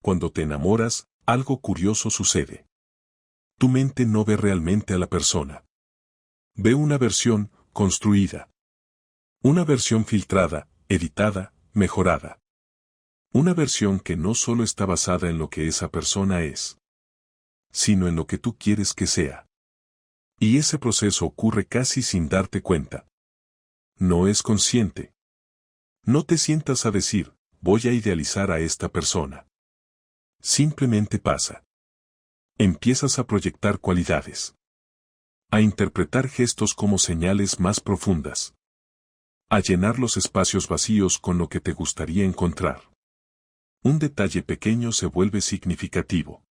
Cuando te enamoras, algo curioso sucede. Tu mente no ve realmente a la persona. Ve una versión construida. Una versión filtrada, editada, mejorada. Una versión que no solo está basada en lo que esa persona es, sino en lo que tú quieres que sea. Y ese proceso ocurre casi sin darte cuenta. No es consciente. No te sientas a decir, voy a idealizar a esta persona. Simplemente pasa. Empiezas a proyectar cualidades. A interpretar gestos como señales más profundas. A llenar los espacios vacíos con lo que te gustaría encontrar. Un detalle pequeño se vuelve significativo.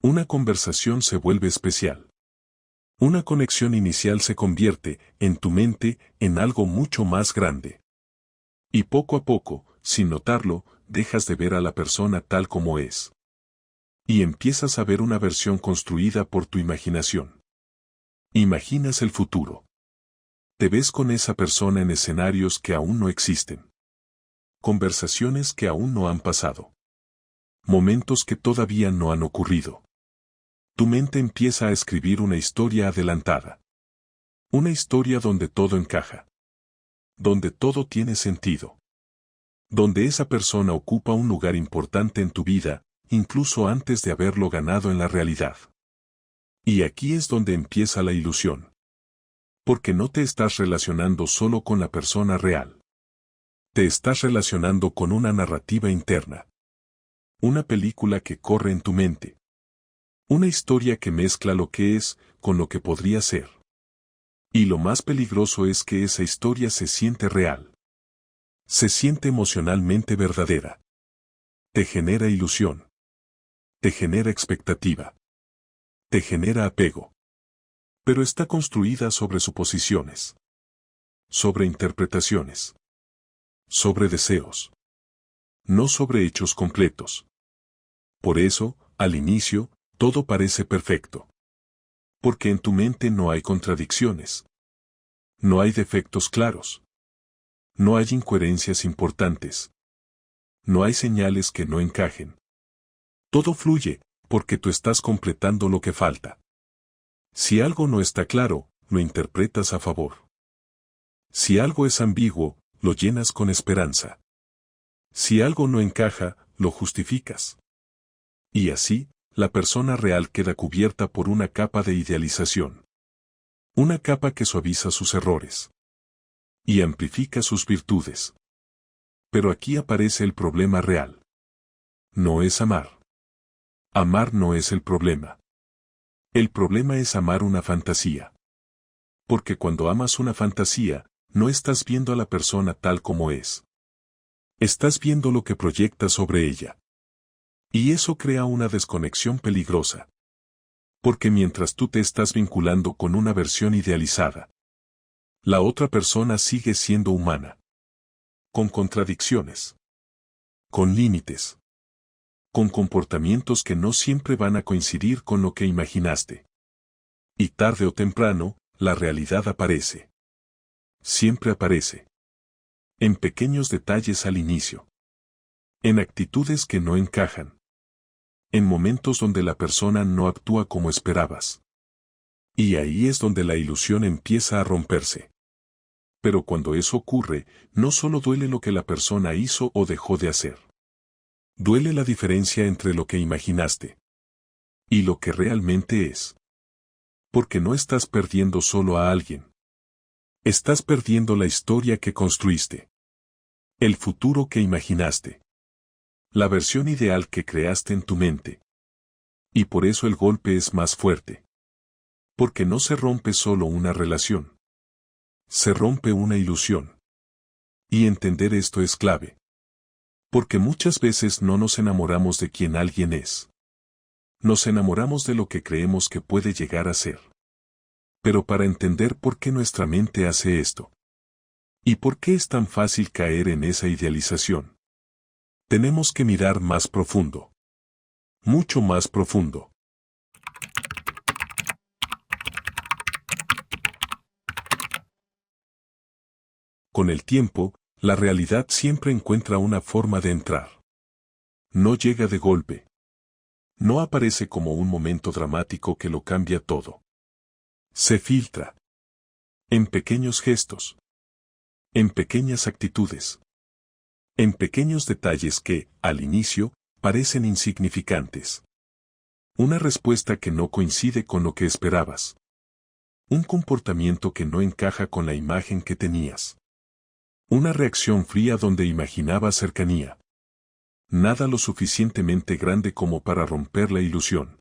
Una conversación se vuelve especial. Una conexión inicial se convierte, en tu mente, en algo mucho más grande. Y poco a poco, sin notarlo, dejas de ver a la persona tal como es. Y empiezas a ver una versión construida por tu imaginación. Imaginas el futuro. Te ves con esa persona en escenarios que aún no existen. Conversaciones que aún no han pasado. Momentos que todavía no han ocurrido. Tu mente empieza a escribir una historia adelantada. Una historia donde todo encaja. Donde todo tiene sentido. Donde esa persona ocupa un lugar importante en tu vida, incluso antes de haberlo ganado en la realidad. Y aquí es donde empieza la ilusión. Porque no te estás relacionando solo con la persona real. Te estás relacionando con una narrativa interna. Una película que corre en tu mente. Una historia que mezcla lo que es con lo que podría ser. Y lo más peligroso es que esa historia se siente real. Se siente emocionalmente verdadera. Te genera ilusión. Te genera expectativa. Te genera apego. Pero está construida sobre suposiciones. Sobre interpretaciones. Sobre deseos. No sobre hechos completos. Por eso, al inicio, todo parece perfecto. Porque en tu mente no hay contradicciones. No hay defectos claros. No hay incoherencias importantes. No hay señales que no encajen. Todo fluye, porque tú estás completando lo que falta. Si algo no está claro, lo interpretas a favor. Si algo es ambiguo, lo llenas con esperanza. Si algo no encaja, lo justificas. Y así, la persona real queda cubierta por una capa de idealización. Una capa que suaviza sus errores. Y amplifica sus virtudes. Pero aquí aparece el problema real. No es amar. Amar no es el problema. El problema es amar una fantasía. Porque cuando amas una fantasía, no estás viendo a la persona tal como es. Estás viendo lo que proyectas sobre ella. Y eso crea una desconexión peligrosa. Porque mientras tú te estás vinculando con una versión idealizada, la otra persona sigue siendo humana. Con contradicciones. Con límites. Con comportamientos que no siempre van a coincidir con lo que imaginaste. Y tarde o temprano, la realidad aparece. Siempre aparece. En pequeños detalles al inicio. En actitudes que no encajan. En momentos donde la persona no actúa como esperabas. Y ahí es donde la ilusión empieza a romperse. Pero cuando eso ocurre, no solo duele lo que la persona hizo o dejó de hacer. Duele la diferencia entre lo que imaginaste y lo que realmente es. Porque no estás perdiendo solo a alguien. Estás perdiendo la historia que construiste. El futuro que imaginaste. La versión ideal que creaste en tu mente. Y por eso el golpe es más fuerte. Porque no se rompe solo una relación. Se rompe una ilusión. Y entender esto es clave. Porque muchas veces no nos enamoramos de quien alguien es. Nos enamoramos de lo que creemos que puede llegar a ser. Pero para entender por qué nuestra mente hace esto. Y por qué es tan fácil caer en esa idealización. Tenemos que mirar más profundo. Mucho más profundo. Con el tiempo, la realidad siempre encuentra una forma de entrar. No llega de golpe. No aparece como un momento dramático que lo cambia todo. Se filtra. En pequeños gestos. En pequeñas actitudes. En pequeños detalles que, al inicio, parecen insignificantes. Una respuesta que no coincide con lo que esperabas. Un comportamiento que no encaja con la imagen que tenías. Una reacción fría donde imaginabas cercanía. Nada lo suficientemente grande como para romper la ilusión.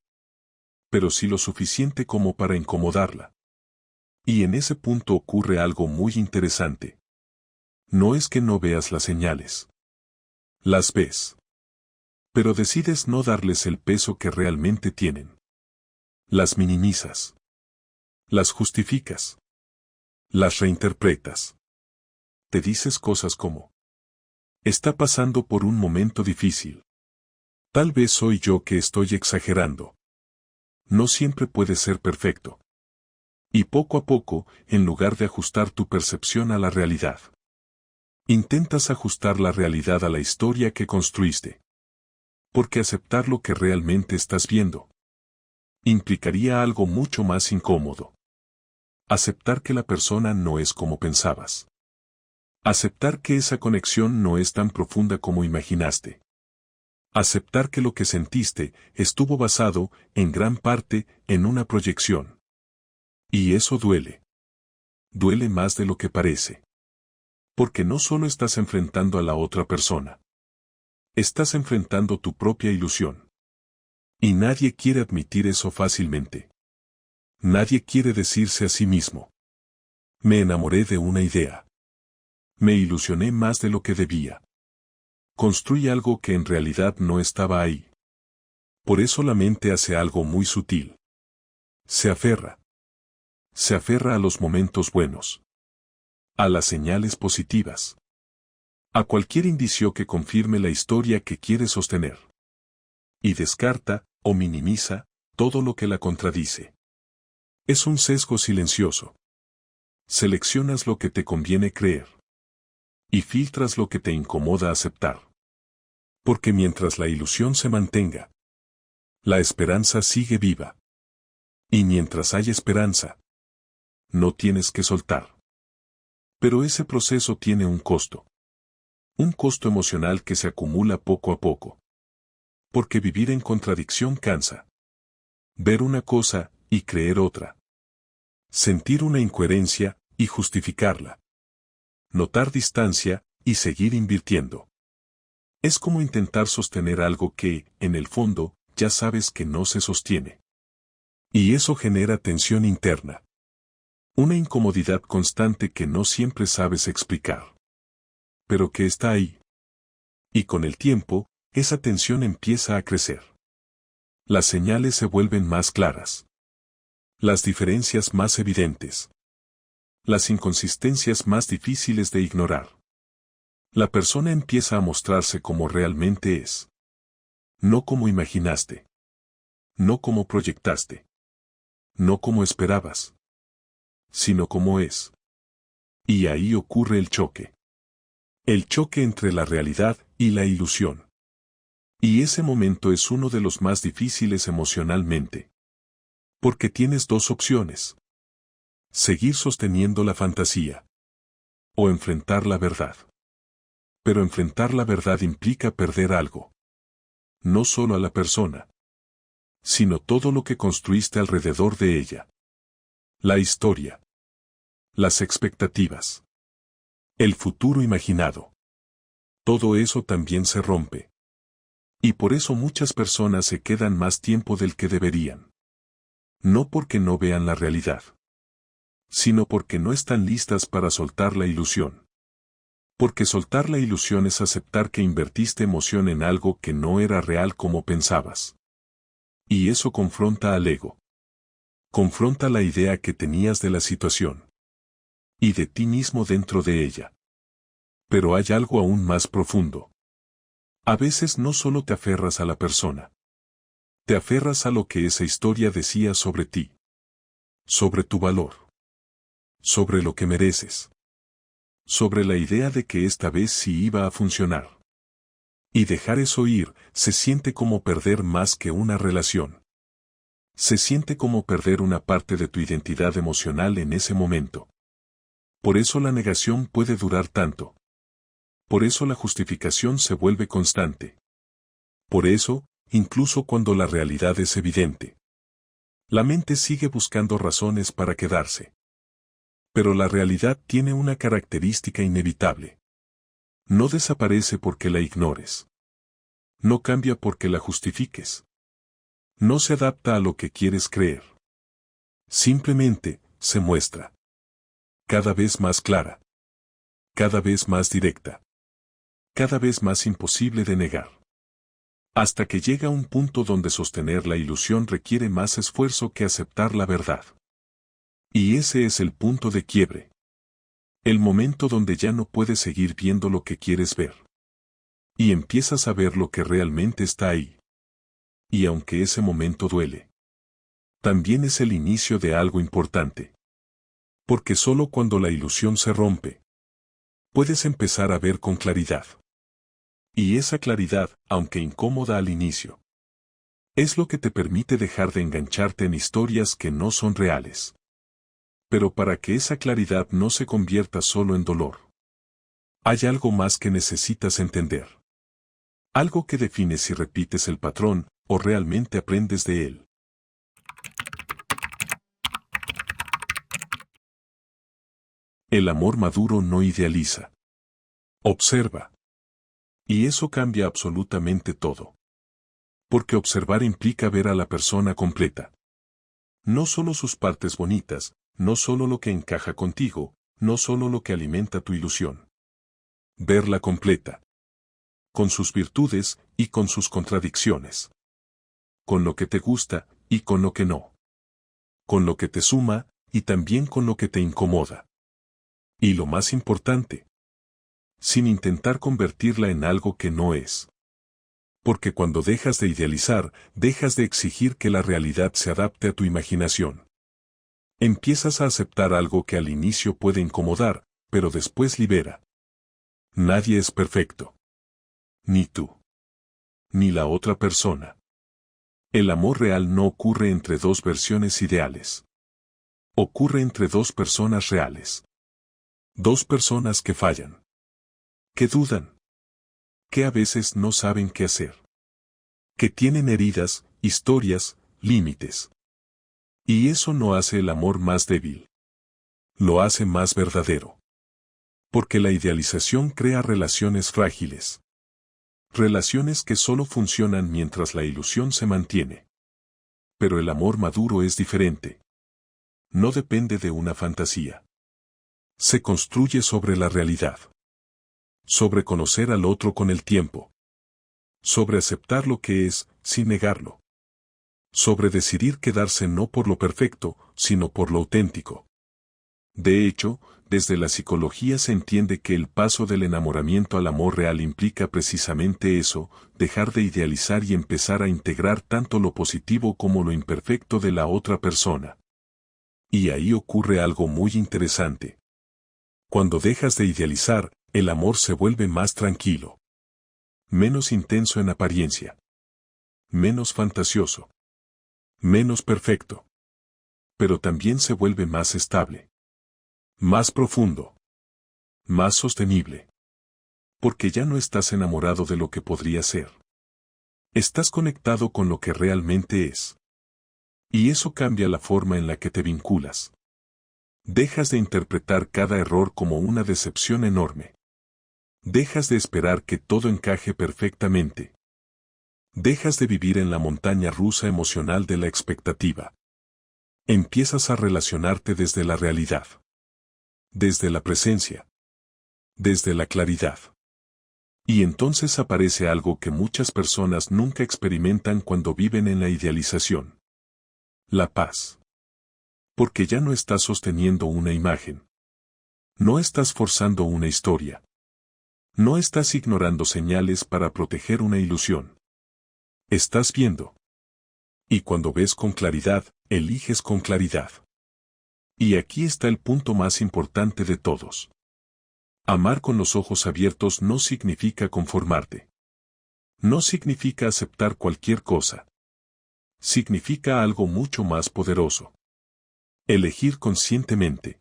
Pero sí lo suficiente como para incomodarla. Y en ese punto ocurre algo muy interesante. No es que no veas las señales. Las ves. Pero decides no darles el peso que realmente tienen. Las minimizas. Las justificas. Las reinterpretas. Te dices cosas como: está pasando por un momento difícil. Tal vez soy yo que estoy exagerando. No siempre puede ser perfecto. Y poco a poco, en lugar de ajustar tu percepción a la realidad, intentas ajustar la realidad a la historia que construiste. Porque aceptar lo que realmente estás viendo implicaría algo mucho más incómodo. Aceptar que la persona no es como pensabas. Aceptar que esa conexión no es tan profunda como imaginaste. Aceptar que lo que sentiste estuvo basado, en gran parte, en una proyección. Y eso duele. Duele más de lo que parece. Porque no solo estás enfrentando a la otra persona. Estás enfrentando tu propia ilusión. Y nadie quiere admitir eso fácilmente. Nadie quiere decirse a sí mismo: me enamoré de una idea. Me ilusioné más de lo que debía. Construí algo que en realidad no estaba ahí. Por eso la mente hace algo muy sutil. Se aferra. Se aferra a los momentos buenos. A las señales positivas. A cualquier indicio que confirme la historia que quiere sostener. Y descarta, o minimiza, todo lo que la contradice. Es un sesgo silencioso. Seleccionas lo que te conviene creer. Y filtras lo que te incomoda aceptar. Porque mientras la ilusión se mantenga, la esperanza sigue viva. Y mientras hay esperanza, no tienes que soltar. Pero ese proceso tiene un costo. Un costo emocional que se acumula poco a poco. Porque vivir en contradicción cansa. Ver una cosa, y creer otra. Sentir una incoherencia, y justificarla. Notar distancia, y seguir invirtiendo. Es como intentar sostener algo que, en el fondo, ya sabes que no se sostiene. Y eso genera tensión interna. Una incomodidad constante que no siempre sabes explicar. Pero que está ahí. Y con el tiempo, esa tensión empieza a crecer. Las señales se vuelven más claras. Las diferencias más evidentes. Las inconsistencias más difíciles de ignorar. La persona empieza a mostrarse como realmente es. No como imaginaste. No como proyectaste. No como esperabas. Sino como es. Y ahí ocurre el choque. El choque entre la realidad y la ilusión. Y ese momento es uno de los más difíciles emocionalmente. Porque tienes dos opciones. Seguir sosteniendo la fantasía. O enfrentar la verdad. Pero enfrentar la verdad implica perder algo. No solo a la persona, sino todo lo que construiste alrededor de ella. La historia. Las expectativas. El futuro imaginado. Todo eso también se rompe. Y por eso muchas personas se quedan más tiempo del que deberían. No porque no vean la realidad, sino porque no están listas para soltar la ilusión. Porque soltar la ilusión es aceptar que invertiste emoción en algo que no era real como pensabas. Y eso confronta al ego. Confronta la idea que tenías de la situación. Y de ti mismo dentro de ella. Pero hay algo aún más profundo. A veces no solo te aferras a la persona. Te aferras a lo que esa historia decía sobre ti. Sobre tu valor. Sobre lo que mereces. Sobre la idea de que esta vez sí iba a funcionar. Y dejar eso ir se siente como perder más que una relación. Se siente como perder una parte de tu identidad emocional en ese momento. Por eso la negación puede durar tanto. Por eso la justificación se vuelve constante. Por eso, incluso cuando la realidad es evidente, la mente sigue buscando razones para quedarse. Pero la realidad tiene una característica inevitable. No desaparece porque la ignores. No cambia porque la justifiques. No se adapta a lo que quieres creer. Simplemente, se muestra. Cada vez más clara. Cada vez más directa. Cada vez más imposible de negar. Hasta que llega un punto donde sostener la ilusión requiere más esfuerzo que aceptar la verdad. Y ese es el punto de quiebre. El momento donde ya no puedes seguir viendo lo que quieres ver. Y empiezas a ver lo que realmente está ahí. Y aunque ese momento duele, también es el inicio de algo importante. Porque solo cuando la ilusión se rompe, puedes empezar a ver con claridad. Y esa claridad, aunque incómoda al inicio, es lo que te permite dejar de engancharte en historias que no son reales. Pero para que esa claridad no se convierta solo en dolor, hay algo más que necesitas entender. Algo que define si repites el patrón o realmente aprendes de él. El amor maduro no idealiza. Observa. Y eso cambia absolutamente todo. Porque observar implica ver a la persona completa. No solo sus partes bonitas, no solo lo que encaja contigo, no solo lo que alimenta tu ilusión. Verla completa. Con sus virtudes y con sus contradicciones. Con lo que te gusta y con lo que no. Con lo que te suma y también con lo que te incomoda. Y lo más importante, sin intentar convertirla en algo que no es. Porque cuando dejas de idealizar, dejas de exigir que la realidad se adapte a tu imaginación. Empiezas a aceptar algo que al inicio puede incomodar, pero después libera. Nadie es perfecto. Ni tú. Ni la otra persona. El amor real no ocurre entre dos versiones ideales. Ocurre entre dos personas reales. Dos personas que fallan. Que dudan. Que a veces no saben qué hacer. Que tienen heridas, historias, límites. Y eso no hace el amor más débil. Lo hace más verdadero. Porque la idealización crea relaciones frágiles. Relaciones que solo funcionan mientras la ilusión se mantiene. Pero el amor maduro es diferente. No depende de una fantasía. Se construye sobre la realidad. Sobre conocer al otro con el tiempo. Sobre aceptar lo que es, sin negarlo. Sobre decidir quedarse no por lo perfecto, sino por lo auténtico. De hecho, desde la psicología se entiende que el paso del enamoramiento al amor real implica precisamente eso, dejar de idealizar y empezar a integrar tanto lo positivo como lo imperfecto de la otra persona. Y ahí ocurre algo muy interesante. Cuando dejas de idealizar, el amor se vuelve más tranquilo. Menos intenso en apariencia. Menos fantasioso. Menos perfecto. Pero también se vuelve más estable. Más profundo. Más sostenible. Porque ya no estás enamorado de lo que podría ser. Estás conectado con lo que realmente es. Y eso cambia la forma en la que te vinculas. Dejas de interpretar cada error como una decepción enorme. Dejas de esperar que todo encaje perfectamente. Dejas de vivir en la montaña rusa emocional de la expectativa. Empiezas a relacionarte desde la realidad. Desde la presencia. Desde la claridad. Y entonces aparece algo que muchas personas nunca experimentan cuando viven en la idealización. La paz. Porque ya no estás sosteniendo una imagen. No estás forzando una historia. No estás ignorando señales para proteger una ilusión. Estás viendo. Y cuando ves con claridad, eliges con claridad. Y aquí está el punto más importante de todos. Amar con los ojos abiertos no significa conformarte. No significa aceptar cualquier cosa. Significa algo mucho más poderoso. Elegir conscientemente.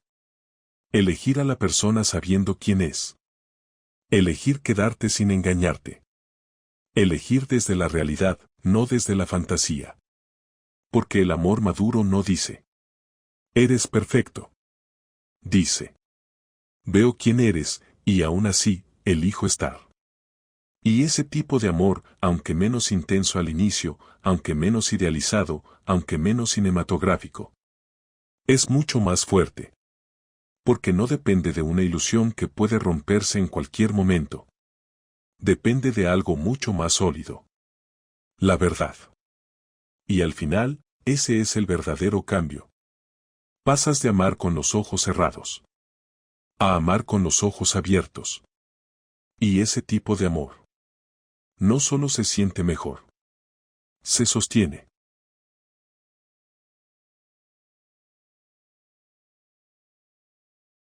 Elegir a la persona sabiendo quién es. Elegir quedarte sin engañarte. Elegir desde la realidad, no desde la fantasía. Porque el amor maduro no dice: eres perfecto. Dice: veo quién eres, y aún así, elijo estar. Y ese tipo de amor, aunque menos intenso al inicio, aunque menos idealizado, aunque menos cinematográfico, es mucho más fuerte. Porque no depende de una ilusión que puede romperse en cualquier momento. Depende de algo mucho más sólido. La verdad. Y al final, ese es el verdadero cambio. Pasas de amar con los ojos cerrados a amar con los ojos abiertos. Y ese tipo de amor no solo se siente mejor, se sostiene.